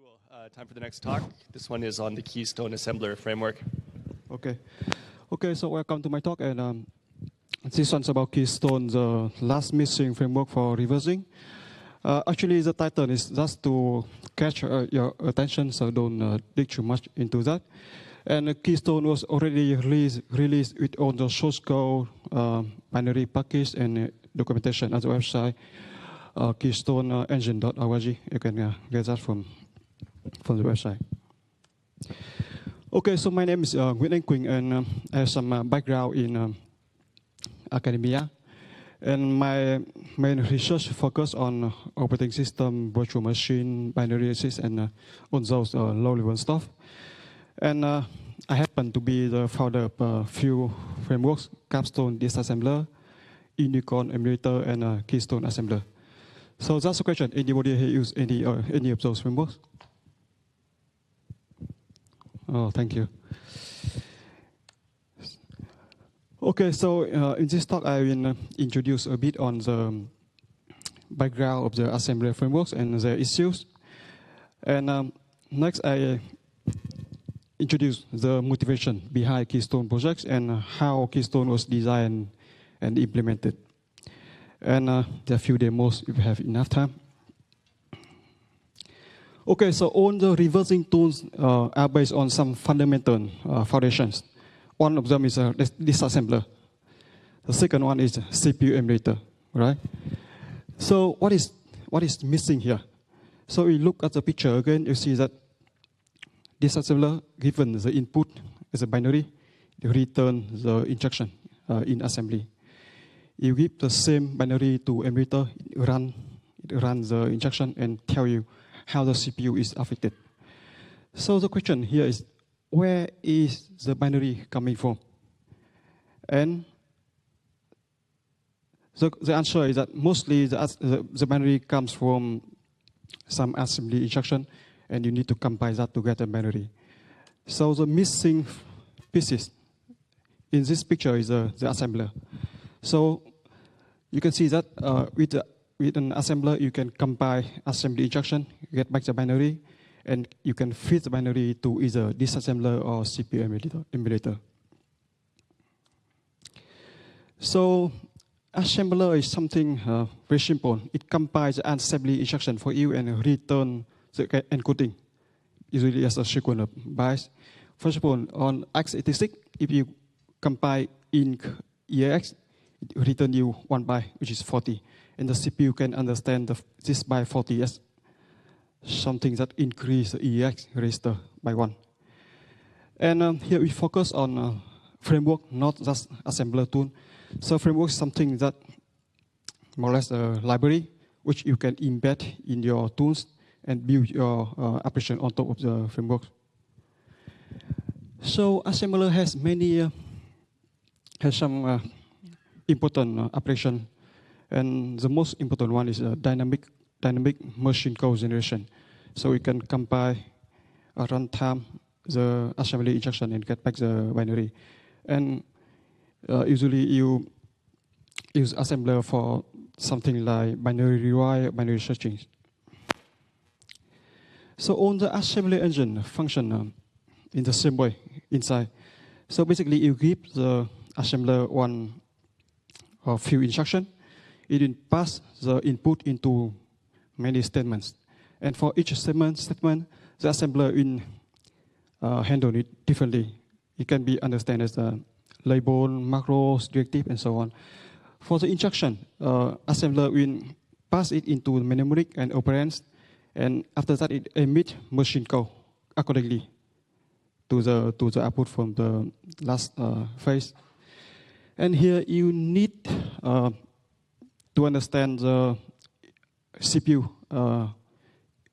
Cool. Time for the next talk. This one is on the Keystone assembler framework. Okay, so welcome to my talk, and this one's about Keystone, the last missing framework for reversing. Actually, the title is just to catch your attention, so don't dig too much into that. And Keystone was already released with all the source code, binary package, and documentation at the website keystoneengine.org. You can get that from the website. Okay, so my name is Nguyen Anh Quynh, and I have some background in academia. And my main research focus on operating system, virtual machine, binary access, and on those low-level stuff. And I happen to be the founder of a few frameworks: Capstone disassembler, REcon emulator, and Keystone assembler. So that's the question. Anybody here use any of those frameworks? Oh, thank you. Okay, so in this talk, I will introduce a bit on the background of the assembler frameworks and their issues. And next, I introduce the motivation behind Keystone projects and how Keystone was designed and implemented. And there are a few demos if you have enough time. Okay, so all the reversing tools are based on some fundamental foundations. One of them is a disassembler. The second one is CPU emulator, right? So what is missing here? So we look at the picture again, you see that disassembler, given the input as a binary, you return the instruction in assembly. You give the same binary to emulator, it runs the instruction and tell you how the CPU is affected. So the question here is, where is the binary coming from? And the answer is that mostly the binary comes from some assembly instruction, and you need to compile that to get a binary. So the missing pieces in this picture is the assembler. So you can see that with an assembler, you can compile assembly instruction, get back the binary, and you can feed the binary to either disassembler or CPU emulator. So assembler is something very simple. It compiles the assembly instruction for you and return the encoding, usually as a sequence of bytes. First of all, on x86, if you compile inc EAX, it return you 1 byte, which is 40. And the CPU can understand this byte 40 as something that increase the EAX register by 1. And here we focus on framework, not just assembler tool. So framework is something that more or less a library which you can embed in your tools and build your application on top of the framework. So assembler has some important application, and the most important one is dynamic machine code generation. So we can compile a runtime the assembly instruction and get back the binary. And usually you use assembler for something like binary rewrite, binary searching. So on the assembly engine function in the same way inside. So basically you give the assembler one or few instructions. It will pass the input into many statements. And for each statement, the assembler will handle it differently. It can be understood as a label, macros, directive, and so on. For the instruction, assembler will pass it into the mnemonic and operands, and after that it emits machine code accordingly to the output from the last phase. And here you need to understand the CPU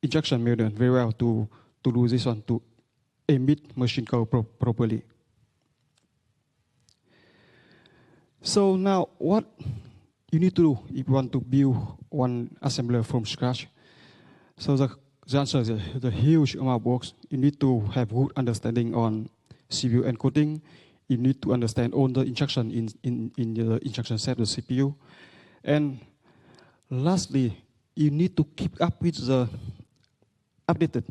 instruction method very well to do this one, to emit machine code properly. So now what you need to do if you want to build one assembler from scratch? So the answer is the huge amount of work. You need to have good understanding on CPU encoding. You need to understand all the instruction in the instruction set of the CPU. And lastly, you need to keep up with the updated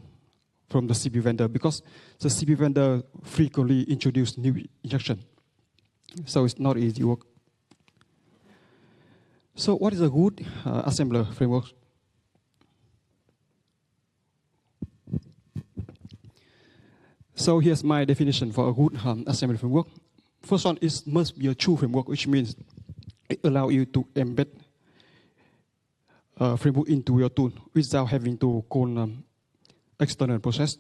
from the CPU vendor because the CPU vendor frequently introduce new instruction. So it's not easy work. So what is a good assembler framework? So here's my definition for a good assembly framework. First one is must be a true framework, which means it allows you to embed framework into your tool without having to call external process.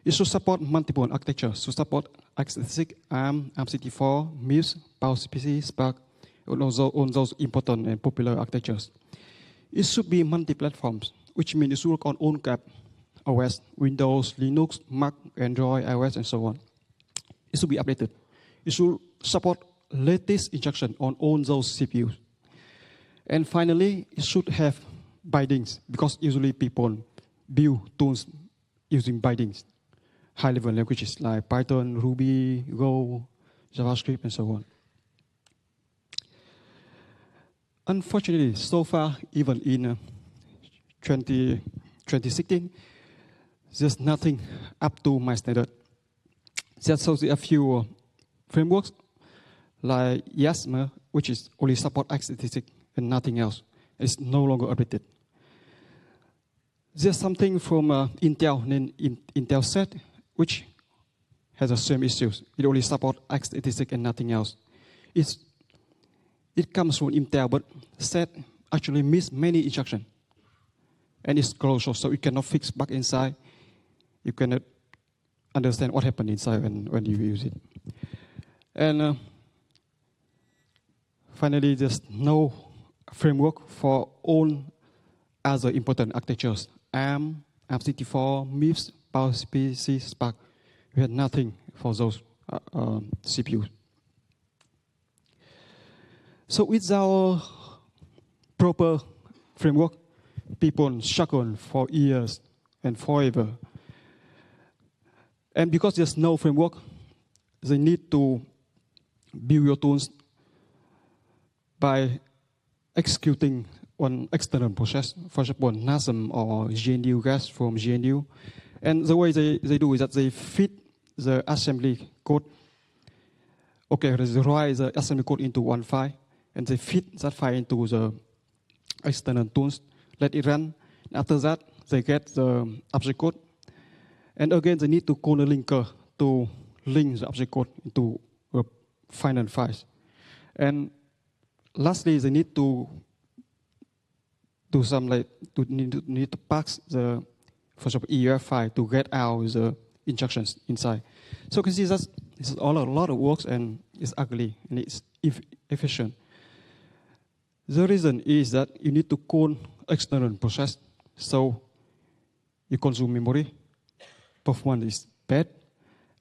It should support multiple architectures. Should support x86, ARM, ARM64, MIPS, PowerPC, Spark, and also on those important and popular architectures. It should be multi-platforms, which means it should work on own cap, OS, Windows, Linux, Mac, Android, iOS, and so on. It should be updated. It should support latest instruction on all those CPUs. And finally, it should have bindings because usually people build tools using bindings, high-level languages like Python, Ruby, Go, JavaScript, and so on. Unfortunately, so far, even in 2016, there's nothing up to my standard. There's also a few frameworks like Yasmer, which is only support x86 and nothing else. It's no longer updated. There's something from Intel named Intel Set, which has the same issues. It only supports x86 and nothing else. It comes from Intel, but Set actually misses many instructions. And it's closed, so you cannot fix bug inside. You cannot understand what happened inside when you use it. And finally, there's no framework for all other important architectures. ARM, ARM64, MIPS, PowerPC, Spark. We had nothing for those CPUs. So without proper framework, people struggle for years and forever. And because there's no framework, they need to build your tools by executing on external process, for example, NASM or GNU gas from GNU. And the way they do is that they feed the assembly code. Okay, they write the assembly code into one file, and they feed that file into the external tools, let it run. After that, they get the object code. And again, they need to call a linker to link the object code into a final files. And lastly, they need to do some need to parse the, for example, EUF file to get out the instructions inside. So you can see that this is a lot of work and it's ugly and it's inefficient. The reason is that you need to call external process, so you consume memory. Performance is bad,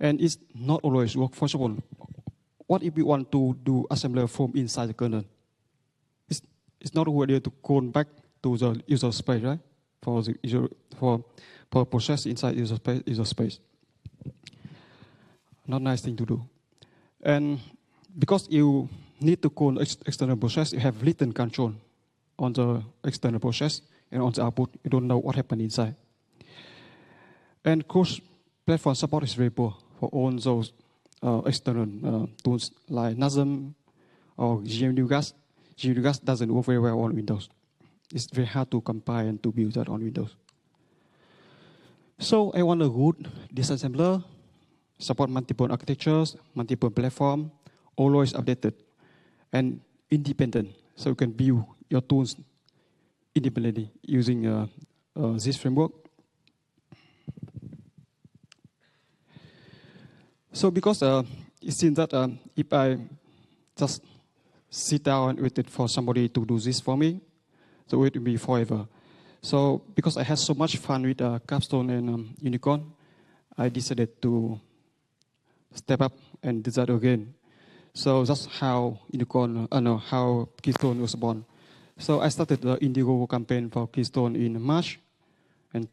and it's not always work. For example, what if we want to do assembler from inside the kernel? It's not a good idea to call back to the user space, right? For the user, for process inside user space. Not nice thing to do. And because you need to call external process, you have little control on the external process and on the output. You don't know what happened inside. And cross-platform support is very poor for all those external tools like NASM or GNU gas. GNU gas doesn't work very well on Windows. It's very hard to compile and to build that on Windows. So I want a good disassembler, support multiple architectures, multiple platforms, always updated and independent. So you can build your tools independently using this framework. So because it seems that if I just sit down and wait for somebody to do this for me, so it will be forever. So because I had so much fun with Keystone and REcon, I decided to step up and do that again. So that's how how Keystone was born. So I started the Indiegogo campaign for Keystone in March, and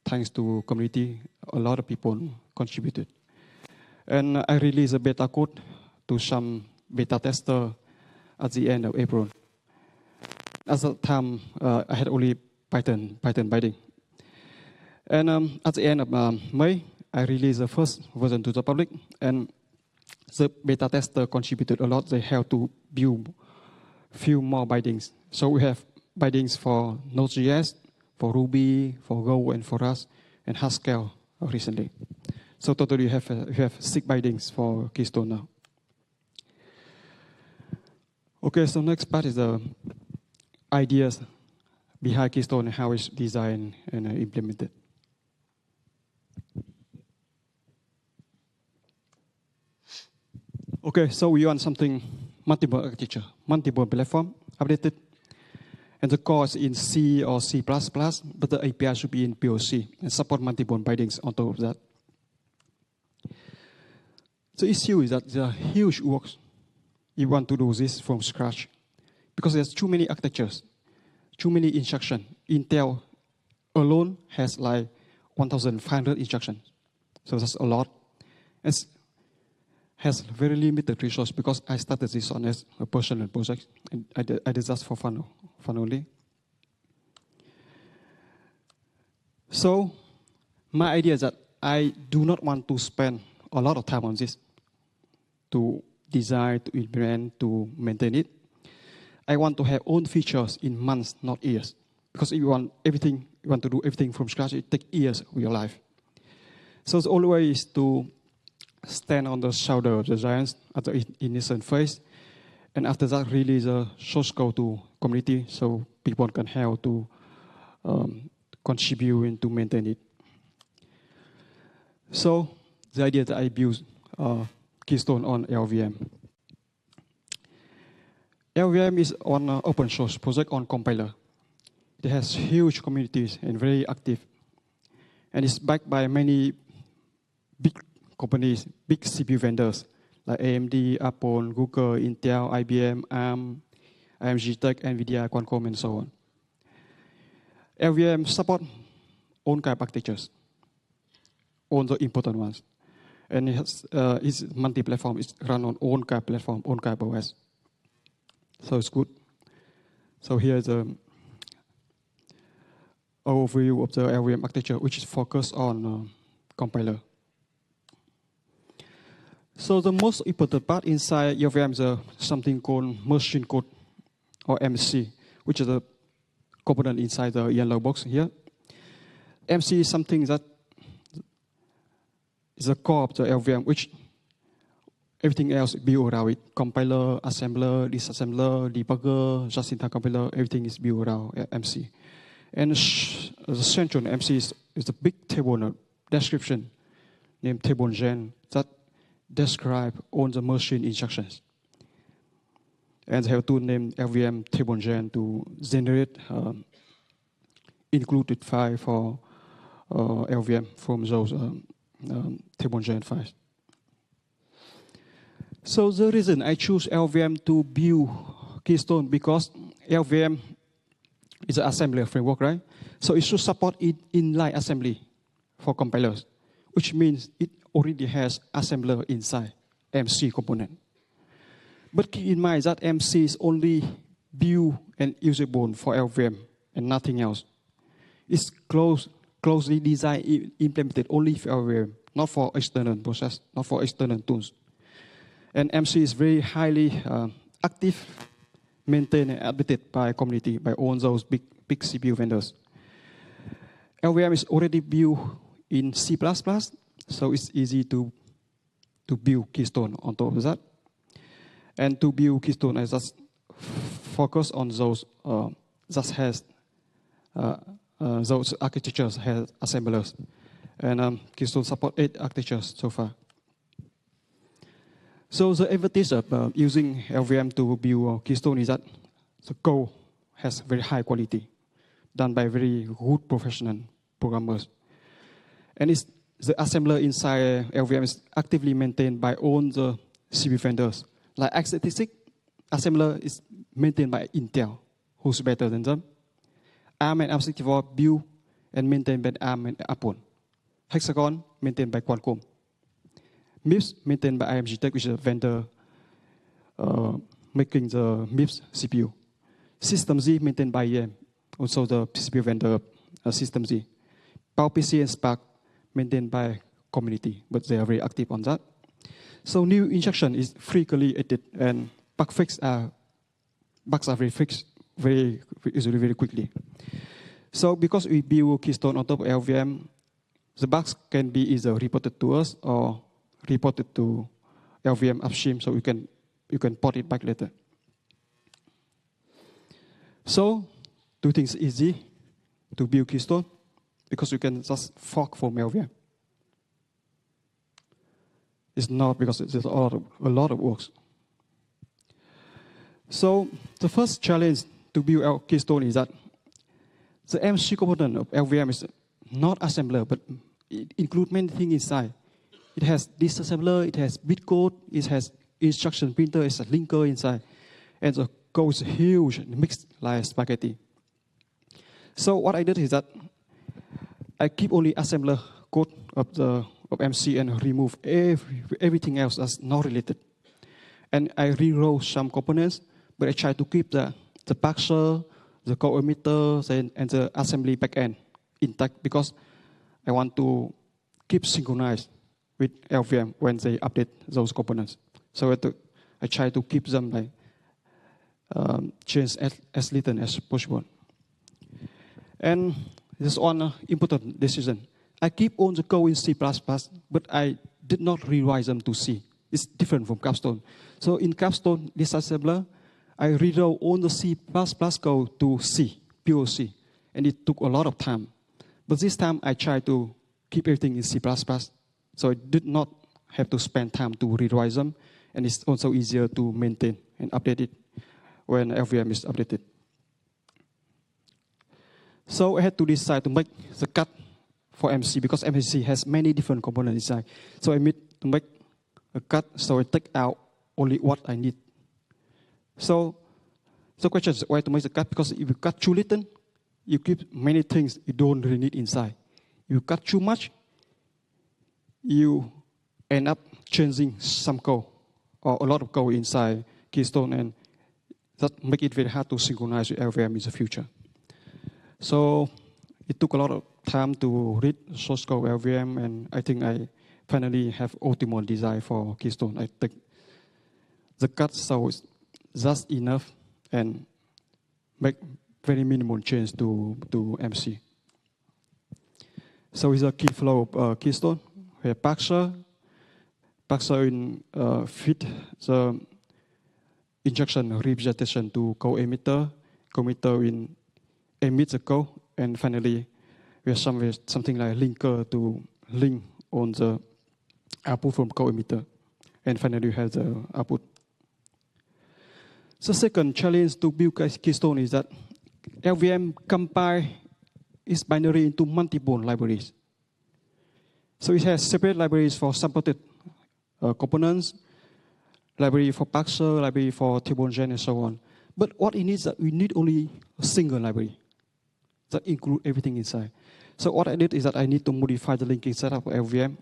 thanks to community, a lot of people contributed. And I released a beta code to some beta tester at the end of April. At that time, I had only Python binding. And at the end of May, I released the first version to the public, and the beta tester contributed a lot. They have to build few more bindings. So we have bindings for Node.js, for Ruby, for Go, and for Rust, and Haskell recently. So totally we have 6 bindings for Keystone now. Okay, so next part is the ideas behind Keystone and how it's designed and implemented. Okay, so we want something multiple architecture, multiple platform, updated. And the core is in C or C++, but the API should be in POC and support multiple bindings on top of that. The issue is that there are huge works you want to do this from scratch because there's too many architectures, too many instructions. Intel alone has like 1,500 instructions. So that's a lot. It has very limited resource because I started this on as a personal project and I did this for fun only. So my idea is that I do not want to spend a lot of time on this to design, to implement, to maintain it. I want to have own features in months, not years. Because if you want to do everything from scratch, it takes years of your life. So the only way is to stand on the shoulder of the giants at the initial phase. And after that, release a source code to community so people can help to contribute and to maintain it. So the idea that I built Keystone on LLVM. LLVM is on an open source project on compiler. It has huge communities and very active. And it's backed by many big companies, big CPU vendors like AMD, Apple, Google, Intel, IBM, ARM, IMG Tech, NVIDIA, Qualcomm, and so on. LLVM support own kind of architectures, all the important ones. And it has, it's multi-platform. It's run on own kind of platform, own kind of OS. So it's good. So here's an overview of the LLVM architecture, which is focused on compiler. So the most important part inside LLVM is something called machine code, or MC, which is a component inside the yellow box here. MC is something that is the core of the LLVM, which everything else built around it. Compiler, assembler, disassembler, debugger, just-in-time compiler, everything is built around MC. And the central MC is a big table description named table gen that describe all the machine instructions. And they have to name LLVM table gen to generate included file for LLVM from those table gen files. So the reason I choose LLVM to build Keystone because LLVM is an assembler framework, right? So it should support inline assembly for compilers, which means it already has assembler inside MC component. But keep in mind that MC is only built and usable for LLVM and nothing else. It's closely designed, implemented only for LLVM, not for external process, not for external tools. And MC is very highly active, maintained and updated by community, by all those big CPU vendors. LLVM is already built in C++, so it's easy to build Keystone on top of that. And to build Keystone, I just focus on those those architectures has assemblers. And Keystone support 8 architectures so far. So the advantage of using LLVM to build Keystone is that the code has very high quality, done by very good professional programmers. And the assembler inside LLVM is actively maintained by all the CPU vendors. Like x86, assembler is maintained by Intel, who's better than them. ARM and ARM64 built and maintained by ARM and Apple. Hexagon maintained by Qualcomm. MIPS maintained by IMG Tech, which is a vendor making the MIPS CPU. System Z maintained by EM, also the CPU vendor System Z. PowerPC and Spark maintained by community, but they are very active on that. So new injection is frequently edited, and bugs are very fixed very easily, very quickly. So because we build Keystone on top of LLVM, the bugs can be either reported to us or reported to LLVM upstream, so you can port it back later. So do things easy to build Keystone because you can just fork from LLVM. It's not because it's a lot of work. So the first challenge to build Keystone is that the MC component of LLVM is not assembler, but it includes many things inside. It has disassembler, it has bitcode, it has instruction printer, it's a linker inside, and the code is huge, mixed like spaghetti. So what I did is that I keep only assembler code of MC and remove everything else that's not related. And I rewrote some components, but I try to keep the parser, the code emitter, and the assembly backend intact because I want to keep synchronized with LLVM when they update those components. So I try to keep them like change as little as possible. And this one important decision. I keep on the code in C++, but I did not rewrite them to C. It's different from Capstone. So in Capstone disassembler, I rewrote all the C++ code to C, pure C, and it took a lot of time. But this time I tried to keep everything in C++, so I did not have to spend time to rewrite them, and it's also easier to maintain and update it when LLVM is updated. So I had to decide to make the cut for MC because MC has many different components inside. So I need to make a cut, so I take out only what I need. So the question is why to make the cut? Because if you cut too little, you keep many things you don't really need inside. If you cut too much, you end up changing some code or a lot of code inside Keystone, and that make it very hard to synchronize with LLVM in the future. So it took a lot of time to read source code LLVM, and I think I finally have optimal design for Keystone. I think the cut so it's just enough and make very minimal change to MC. So it's a key flow of Keystone. We have parser in feed the injection representation to code emitter in emit the code, and finally we have something like linker to link on the output from code emitter, and finally we have the output. The second challenge to build Keystone is that LLVM compile its binary into multiple libraries. So it has separate libraries for supported components, library for parser, library for table gen, and so on. But what it needs is that we need only a single library that includes everything inside. So what I did is that I need to modify the linking setup of LLVM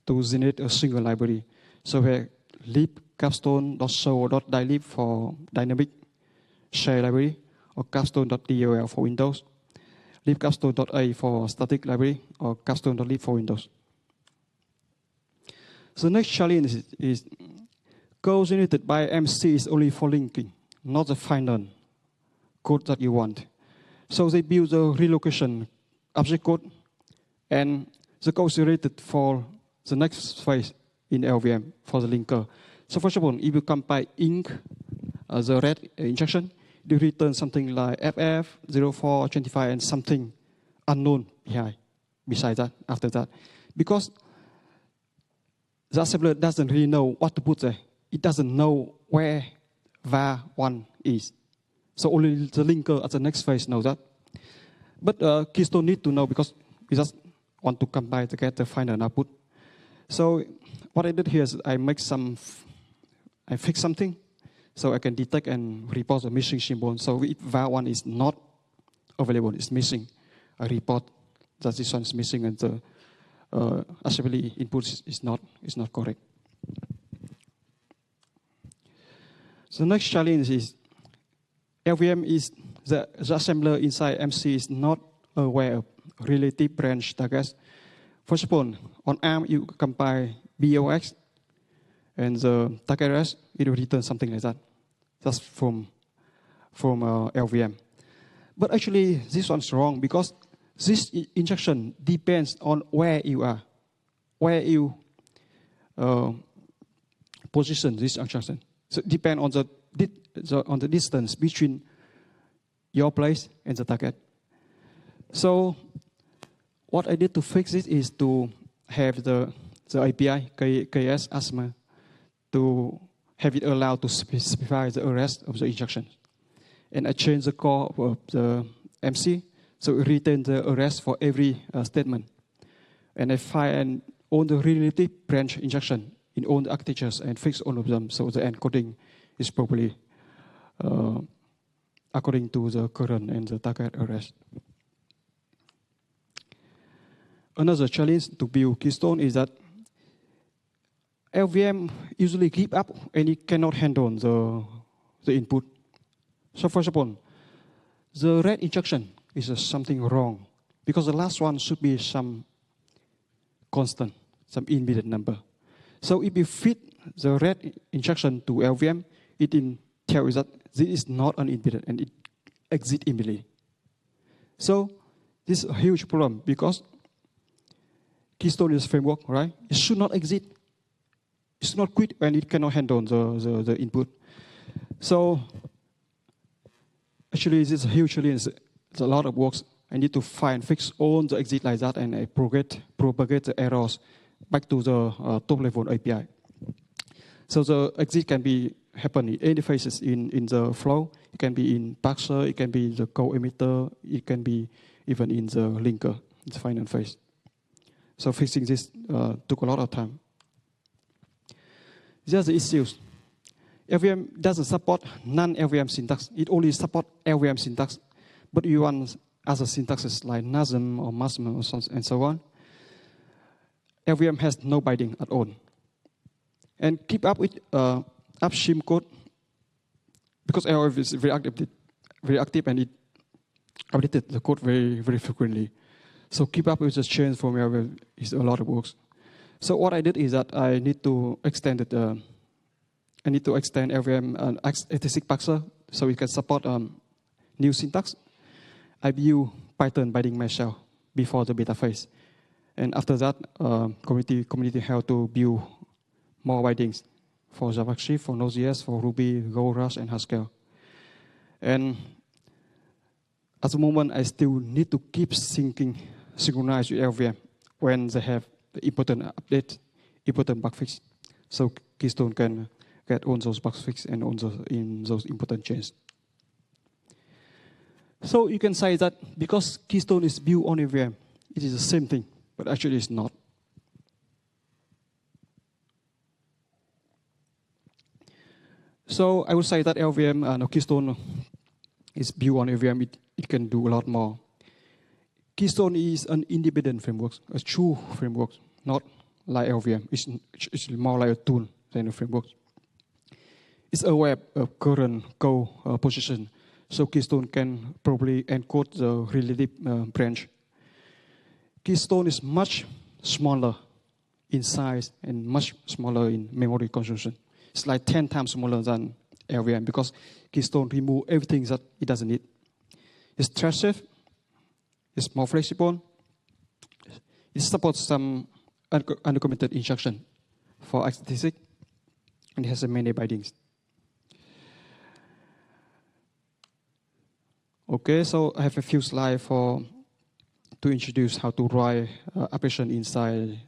to generate a single library. So we have lib capstone.show.dylib for dynamic share library, or capstone.dol for Windows, libcapstone.a for static library, or capstone.lib for Windows. So the next challenge is code generated by MC is only for linking, not the final code that you want. So they build the relocation object code, and the code is generated for the next phase in LLVM for the linker. So for example, if you compile inc, the red injection, you return something like FF, 04, 25, and something unknown beside that, after that. Because the assembler doesn't really know what to put there. It doesn't know where var1 is. So only the linker at the next phase knows that. But Keystone need to know because we just want to compile to get the final output. So what I did here is I fix something so I can detect and report the missing symbol. So if var1 is not available, it's missing, I report that this one is missing and the assembly input is not correct. So the next challenge is LLVM is the assembler inside MC is not aware of relative branch targets. For example, on ARM, you compile BOX, and the target address, it will return something like that. That's from LVM. But actually, this one's wrong because this instruction depends on where you are, where you position this instruction. So it depends on the distance between your place and the target. So what I did to fix it is to have the API KS ASMA to have it allowed to specify the arrest of the instruction. And I changed the core of the MC, so it retains the arrest for every statement. And I find all the relative branch instruction in all the architectures and fix all of them, so the encoding is properly according to the current and the target arrest. Another challenge to build Keystone is that LVM usually give up and it cannot handle the input. So for example, the red instruction is something wrong because the last one should be some constant, some embedded number. So if you fit the red instruction to LVM, it tells you that this is not an embedded and it exits immediately. So this is a huge problem because Keystone is a framework, right? It should not exit. It should not quit when it cannot handle the input. So actually, this is a huge challenge. It's a lot of work. I need to fix all the exit like that, and I propagate the errors back to the top level API. So the exit can be happen in any phases in the flow. It can be in parser, it can be in the code emitter, it can be even in the linker, the final phase. So fixing this took a lot of time. These are the issues. LVM doesn't support non-LVM syntax. It only supports LVM syntax. But you want other syntaxes like NASM or MASM or something and so on. LVM has no binding at all. And keep up with upstream code because LLVM is very active and it updated the code very, very frequently. So keep up with the change from LLVM is a lot of work. So what I did is that I need to extend LVM x86 parser so it can support new syntax. I built Python binding myself before the beta phase. And after that, community helped to build more bindings for JavaScript, for Node.js, for Ruby, Go, Rust, and Haskell. And at the moment, I still need to keep synchronize with LVM when they have the important update, important bug fix. So Keystone can get all those bug fixed and also in those important changes. So you can say that because Keystone is built on LVM, it is the same thing, but actually it's not. So I would say that LVM, Keystone is built on LVM. It can do a lot more. Keystone is an independent framework, a true framework, not like LVM. It's more like a tool than a framework. It's aware of current code position, so Keystone can probably encode the relative branch. Keystone is much smaller in size and much smaller in memory consumption. It's like 10 times smaller than LVM because Keystone removes everything that it doesn't need. It's thread safe. It's more flexible. It supports some uncommitted instruction for x86, and it has many bindings. Okay, so I have a few slides to introduce how to write operation inside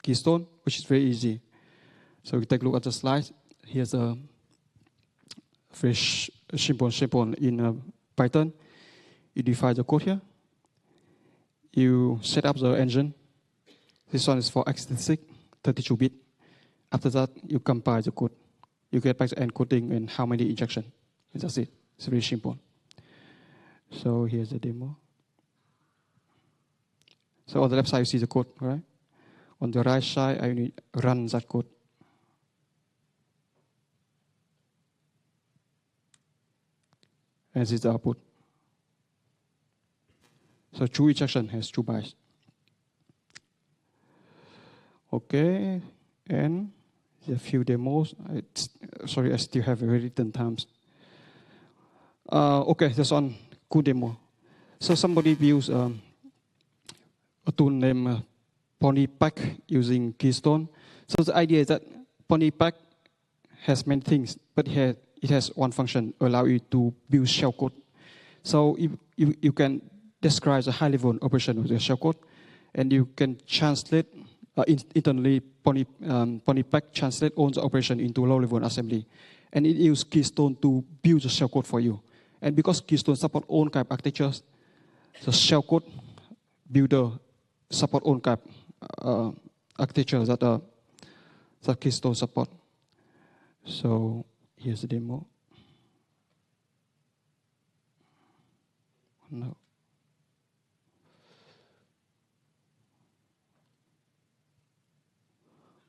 Keystone, which is very easy. So we take a look at the slides. Here's a very simple in Python. You define the code here. You set up the engine. This one is for x86, 32-bit. After that, you compile the code. You get back the encoding and how many injections. That's it. It's very simple. So here's the demo. So on the left side, you see the code, right? On the right side, I need to run that code. And this is the output. So true instruction has 2 bytes. Okay, and a few demos. Sorry, I still have written times. Okay, this one, good demo. So somebody builds a tool named PonyPack using Keystone. So the idea is that PonyPack has many things, but it has one function, allow you to build shellcode. So you can describe the high-level operation with the shellcode, and you can translate internally. PonyPack translate all the operation into low-level assembly, and it uses Keystone to build the shellcode for you. And because Keystone support own type architectures, the shellcode builder support own type architecture that Keystone support. So here's the demo. No.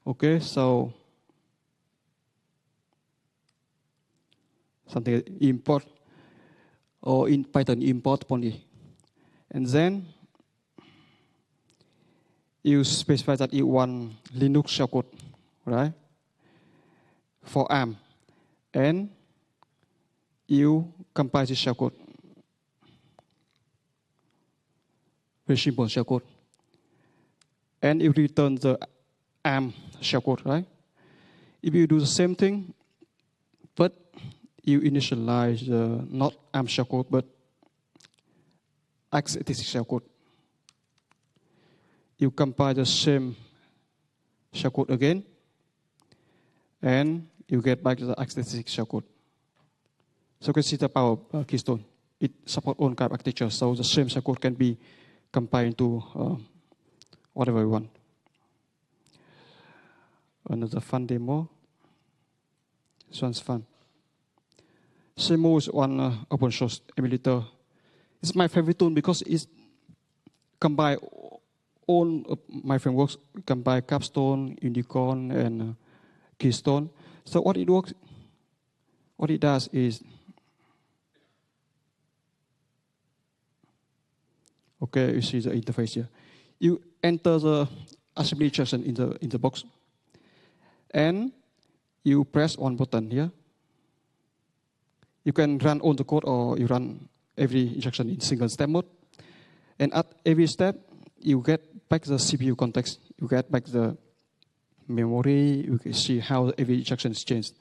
Okay, so something import, or in Python import Pony, and then you specify that you want Linux shellcode, right? For ARM, and you compile this shellcode, very simple shellcode, and you return the ARM shellcode, right? If you do the same thing, but you initialize not ARM shellcode, but x86 shellcode, you compile the same shellcode again, and you get back the x86 shellcode. So you can see the power of Keystone. It supports own type architecture, so the same shellcode can be compiled into whatever you want. Another fun demo. This one's fun. Simo is one open source emulator. It's my favorite tool because it combines all of my frameworks, combine Capstone, Unicorn, and Keystone. So what it does is, okay, you see the interface here. You enter the assembly instruction in the box, and you press one button here. You can run all the code, or you run every instruction in single step mode. And at every step, you get back the CPU context. You get back the memory. You can see how every instruction is changed.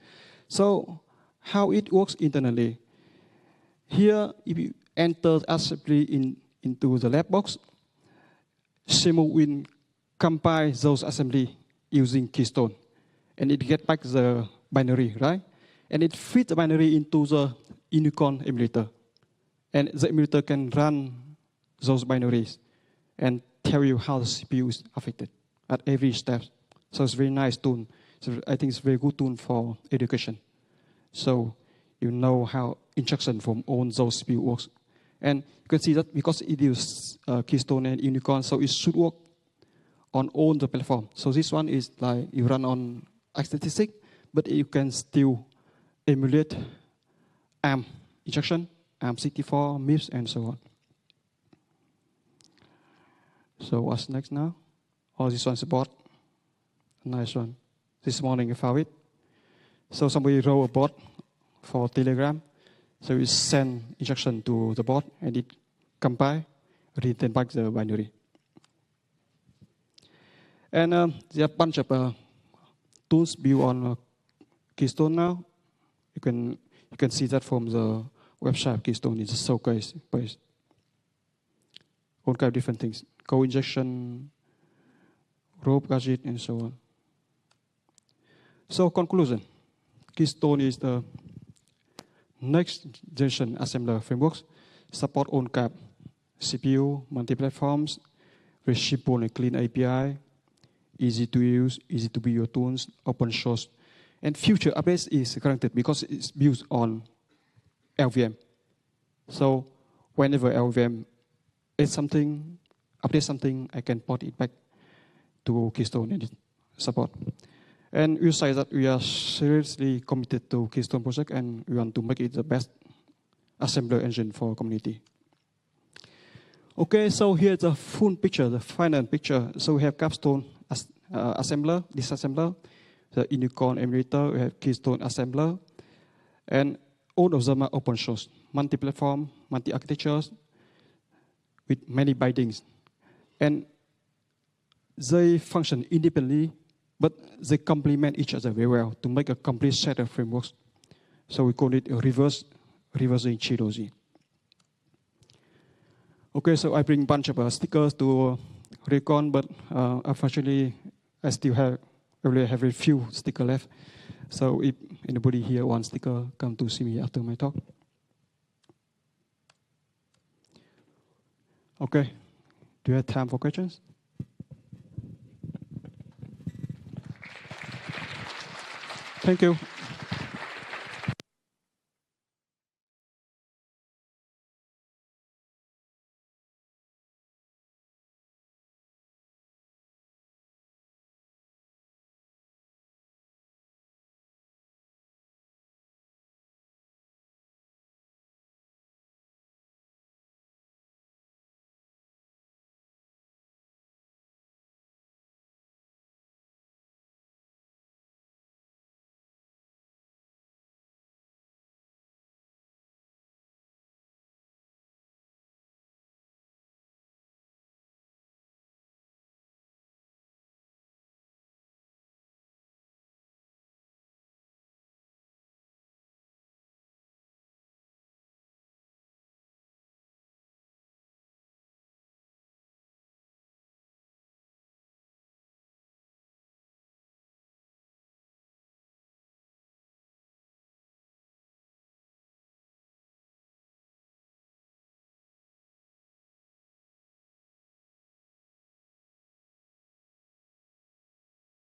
So how it works internally. Here, if you enter assembly into the lab box, Simo will compile those assembly using Keystone. And it gets back the binary, right? And it feeds the binary into the Unicorn emulator. And the emulator can run those binaries and tell you how the CPU is affected at every step. So it's a very nice tool. So I think it's a very good tool for education. So you know how instruction from all those CPU works. And you can see that because it uses Keystone and Unicorn, so it should work on all the platform. So this one is like you run on x86, but you can still emulate ARM instruction, ARM64, MIPS, and so on. So what's next now? Oh, this one's a bot. Nice one. This morning I found it. So somebody wrote a bot for Telegram. So we send instruction to the bot, and it compile, return back the binary. And there are a bunch of tools built on Keystone now. You can see that from the website of Keystone. It's a showcase page. All kind of different things: code injection, rope gadget, and so on. So conclusion: Keystone is the next generation assembler frameworks, support on-cap CPU, multi-platforms, very simple and clean API, easy to use, easy to build your tools, open source. And future updates is guaranteed because it's built on LLVM. So whenever LLVM adds something, update something, I can port it back to Keystone and support. And we say that we are seriously committed to Keystone project, and we want to make it the best assembler engine for community. Okay, so here's the full picture, the final picture. So we have Capstone assembler, disassembler, the Unicorn emulator, we have Keystone assembler, and all of them are open source, multi-platform, multi-architectures, with many bindings. And they function independently, but they complement each other very well to make a complete set of frameworks. So we call it a reversing trilogy. Okay, so I bring a bunch of stickers to REcon, but unfortunately, I still only have a few stickers left. So if anybody here wants sticker, come to see me after my talk. Okay, do you have time for questions? Thank you.